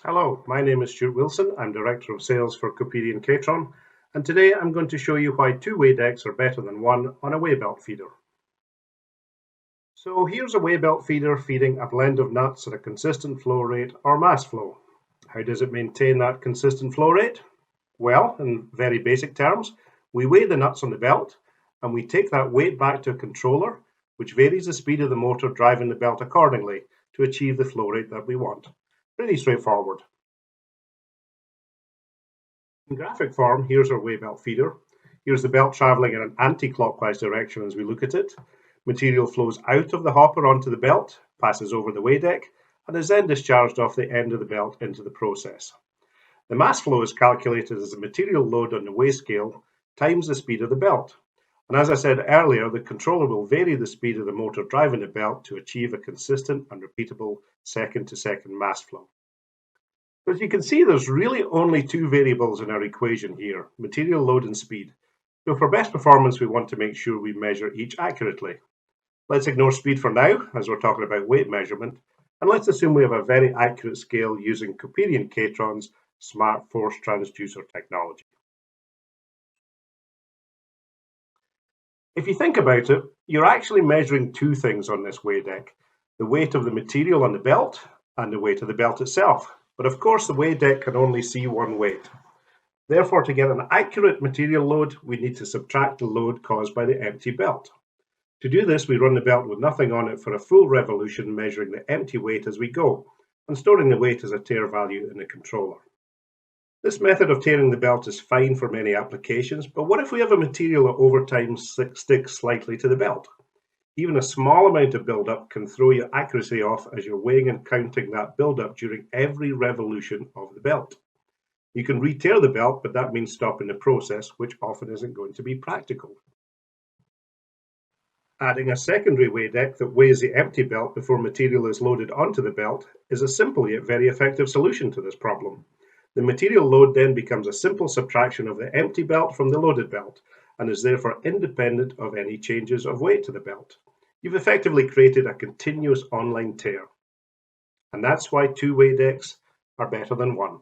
Hello, my name is Stuart Wilson. I'm Director of Sales for Coperion K-Tron, and today I'm going to show you why two weigh decks are better than one on a weigh belt feeder. So here's a weigh belt feeder feeding a blend of nuts at a consistent flow rate or mass flow. How does it maintain that consistent flow rate? Well, in very basic terms, we weigh the nuts on the belt and we take that weight back to a controller, which varies the speed of the motor driving the belt accordingly to achieve the flow rate that we want. Pretty straightforward. In graphic form, here's our weigh belt feeder. Here's the belt traveling in an anti-clockwise direction as we look at it. Material flows out of the hopper onto the belt, passes over the weigh deck, and is then discharged off the end of the belt into the process. The mass flow is calculated as the material load on the weigh scale times the speed of the belt. And as I said earlier, the controller will vary the speed of the motor driving the belt to achieve a consistent and repeatable second-to-second mass flow. As you can see, there's really only two variables in our equation here, material load and speed. So for best performance, we want to make sure we measure each accurately. Let's ignore speed for now, as we're talking about weight measurement, and let's assume we have a very accurate scale using Coperion K-Tron's smart force transducer technology. If you think about it, you're actually measuring two things on this weigh deck, the weight of the material on the belt and the weight of the belt itself. But of course, the weigh deck can only see one weight. Therefore, to get an accurate material load, we need to subtract the load caused by the empty belt. To do this, we run the belt with nothing on it for a full revolution, measuring the empty weight as we go, and storing the weight as a tare value in the controller. This method of taring the belt is fine for many applications, but what if we have a material that over time sticks slightly to the belt? Even a small amount of buildup can throw your accuracy off as you're weighing and counting that buildup during every revolution of the belt. You can re-tear the belt, but that means stopping the process, which often isn't going to be practical. Adding a secondary weigh deck that weighs the empty belt before material is loaded onto the belt is a simple yet very effective solution to this problem. The material load then becomes a simple subtraction of the empty belt from the loaded belt and is therefore independent of any changes of weight to the belt. You've effectively created a continuous online tare. And that's why two weigh decks are better than one.